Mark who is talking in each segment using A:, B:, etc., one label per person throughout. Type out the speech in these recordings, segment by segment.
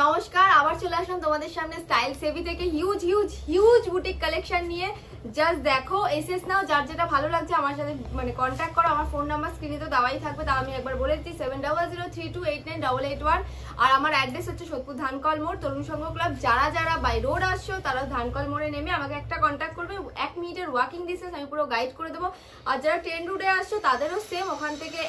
A: নমস্কার, আবার চলে আসলাম তোমাদের সামনে স্টাইল সেভি থেকে huge huge huge boutique collection নিয়ে। জাস্ট দেখো, এসএস নাও, যার যেটা ভালো লাগছে আমার সাথে মানে কন্ট্যাক্ট করো। আমার ফোন নাম্বার স্ক্রিনে তো দেওয়াই থাকবে, তাও আমি একবার বলে দিচ্ছি 7003289881। আর আমার অ্যাড্রেস হচ্ছে সোদপুর ধানকল মোড়, তরুণ সংঘ ক্লাব। যারা যারা বাই রোড আসছো তারা ধানকল মোড়ে নেমে আমাকে একটা কন্ট্যাক্ট করবে, 1 মিনিটের ওয়াকিং ডিস্টেন্স, আমি পুরো গাইড করে দেবো। আর যারা ট্রেন রুটে আসছো তাদেরও সেম, ওখান থেকে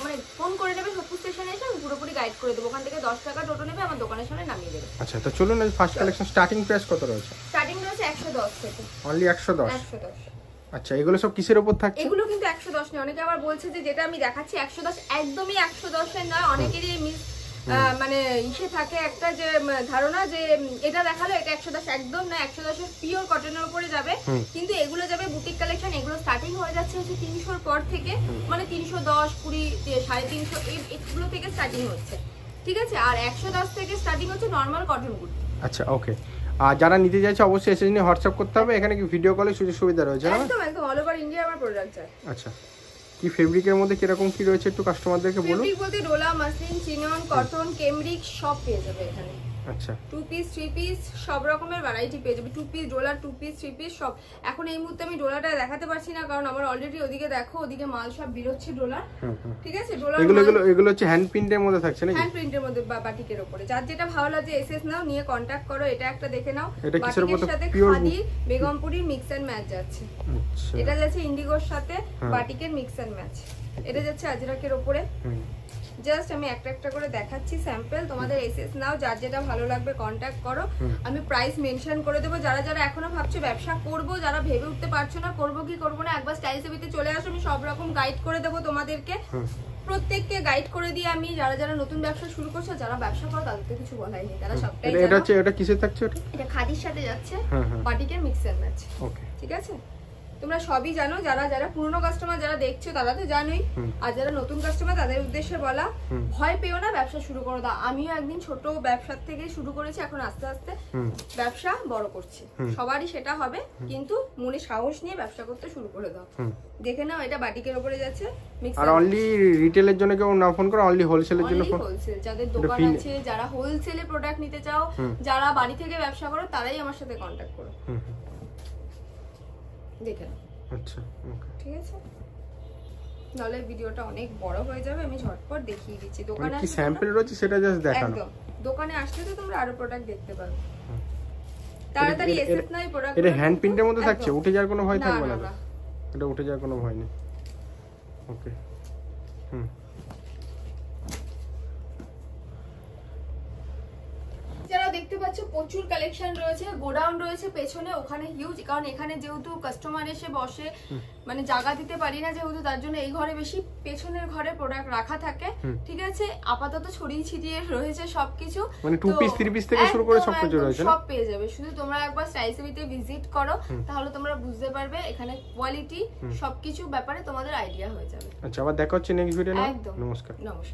A: মানে ফোন করে নেবে সোদপুর স্টেশনে এসে, আমি পুরোপুরি গাইড করে দেবো। ওখান থেকে 10 টাকা টোটো নেবে, আমার দোকানের সামনে নামিয়ে দেবে।
B: আচ্ছা, তো চলুন ফার্স্ট কালেকশন স্টার্টিং প্রাইস কত রয়েছে?
A: স্টার্টিং রয়েছে 110 থেকে।
B: অনলি 110? আচ্ছা, এগুলো সব কিসের উপর থাকছে?
A: এগুলো কিন্তু 110 নেই। অনেকে আবার বলছে যে যেটা আমি দেখাচ্ছি 110, একদমই 110 এর নয়। অনেকেরই মানে ইসে থাকে একটা যে ধারণা যে এটা দেখালো এটা 110, একদম না। 110 এর পিওর কটনের উপরে যাবে, কিন্তু এগুলো যাবে বুটিক কালেকশন। এগুলো স্টার্টিং হয়ে যাচ্ছে হচ্ছে 300 এর পর থেকে, মানে 310, 20, 350 এগুলো থেকে স্টার্টিং হচ্ছে, ঠিক আছে। আর 110 থেকে স্টার্টিং হচ্ছে নরমাল কটন কুর্তি।
B: আচ্ছা, ওকে। আর যারা নিতে চাইছে অবশ্যই এসে নিয়ে হোয়াটসঅ্যাপ করতে হবে। এখানে কি ভিডিও কলের সুযোগ সুবিধা রয়েছে?
A: একদম একদম, অল ওভার ইন্ডিয়া আমার প্রোডাক্ট আছে।
B: আচ্ছা, কি ফেব্রিকের মধ্যে কিরকম কি রয়েছে একটু কাস্টমারদেরকে বলুন।
A: ফেব্রিক বলতে Dola, muslin, chinon, cotton, cambric সব পেয়ে যাবে এখানে।
B: আচ্ছা,
A: 2 পিস 3 পিস সব রকমের ভ্যারাইটি পেয়ে যাবে। 2 পিস ডোলা, 2 পিস 3 পিস সব। এখন এই মুহূর্তে আমি ডোলাটা দেখাতে পারছি না, কারণ আমার অলরেডি ওদিকে দেখো, ওদিকে মাল সব বেরোচ্ছে ডোলা, ঠিক আছে। ডোলা
B: এগুলো হচ্ছে হ্যান্ড প্রিন্টের মধ্যে থাকছে নাকি?
A: হ্যান্ড প্রিন্টের মধ্যে বা বাটিকের উপরে। যার যেটা ভালো লাগে এসএস নাও, নিয়ে কন্টাক্ট করো। এটা একটা দেখে নাও, বাটিকের সাথে খাদি বেগমপুরির মিক্স এন্ড ম্যাচ যাচ্ছে।
B: আচ্ছা,
A: এটা যাচ্ছে ইন্ডিগোর সাথে বাটিকের মিক্স এন্ড ম্যাচ। এটা যাচ্ছে আজরাকের উপরে। জাস্ট আমি একটা একটা করে দেখাচ্ছি স্যাম্পল, তোমাদের এসএস নাও, যার যেটা ভালো লাগবে কন্টাক্ট করো। আমি প্রাইস মেনশন করে দেবো। যারা যারা এখনো ভাবছো ব্যবসা করব, যারা ভেবে উঠতে পারছো না করবো কি করবো না, একবার স্টাইল সেভিতে চলে আসো, আমি সব রকম গাইড করে দেবো তোমাদেরকে। প্রত্যেককে গাইড করে দিয়ে আমি, যারা যারা নতুন ব্যবসা শুরু করছো, যারা ব্যবসা করো তাদেরকে কিছু বলাই নেই, তারা সবটাই জানো।
B: এটা হচ্ছে, এটা কিসের থাকছে?
A: এটা খাদির সাথে যাচ্ছে, বাটিকের মিক্স এন্ড ম্যাচ। ওকে, ঠিক আছে। তোমরা সবই জানো, যারা যারা পুরনো কাস্টমার যারা দেখছো তারা তো জানোই, আর যারা নতুন কাস্টমার তাদের উদ্দেশ্যে বলা, ভয় পেও না, ব্যবসা শুরু করো। আমিও একদিন ছোট ব্যবসার থেকে শুরু করেছি, এখন আস্তে আস্তে ব্যবসা বড় করছি। সবারই সেটা হবে, কিন্তু মনে সাহস নিয়ে ব্যবসা করতে শুরু করে দাও। দেখে নাও, এটা বাটিকের উপরে যাচ্ছে।
B: আর অনলি রিটেলের জন্য কেউ না ফোন করো, অনলি হোলসেলের জন্য ফোন।
A: হোলসেল যাদের দোকান আছে, যারা হোলসেলে প্রোডাক্ট নিতে চাও, যারা বাড়ি থেকে ব্যবসা করো, তারাই আমার সাথে কন্টাক্ট করো। দেখে নাও।
B: আচ্ছা, ওকে,
A: ঠিক আছে। নালে ভিডিওটা অনেক বড় হয়ে যাবে, আমি ঝটপট দেখিয়ে দিচ্ছি। দোকানে
B: কি স্যাম্পল রয়েছে সেটা জাস্ট দেখানো।
A: একদম, দোকানে আসলে তো তোমরা আরো প্রোডাক্ট দেখতে পারবে। তাড়াতাড়ি এসএস নাই প্রোডাক্ট।
B: এটা হ্যান্ড প্রিন্টের মধ্যে থাকছে, উঠে যাওয়ার কোনো ভয় থাকবে না? এটা উঠে যাওয়ার কোনো ভয় নেই। ওকে,
A: যারা দেখতে পাচ্ছ প্রচুর কালেকশন রয়েছে, গোডাউন রয়েছে পেছনে, ওখানে হিউজ। কারণ এখানে যেহেতু কাস্টমার এসে বসে, মানে জায়গা দিতে পারি না যেহেতু, তার জন্য এই ঘরে বেশি, পেছনের ঘরে প্রোডাক্ট রাখা থাকে, ঠিক আছে। আপাতত ছড়িয়ে ছিটিয়ে রয়েছে সবকিছু,
B: মানে 2 পিস 3 পিস থেকে শুরু করে সব কিছু রয়েছে,
A: সব পেয়ে যাবে। শুধু তোমরা একবার স্টাইল সেভিতে ভিজিট করো, তাহলে তোমরা বুঝতে পারবে এখানে কোয়ালিটি সবকিছু ব্যাপারে তোমাদের আইডিয়া হয়ে যাবে।
B: আচ্ছা, আবার দেখা হচ্ছে নেক্সট ভিডিওতে।
A: একদম,
B: নমস্কার।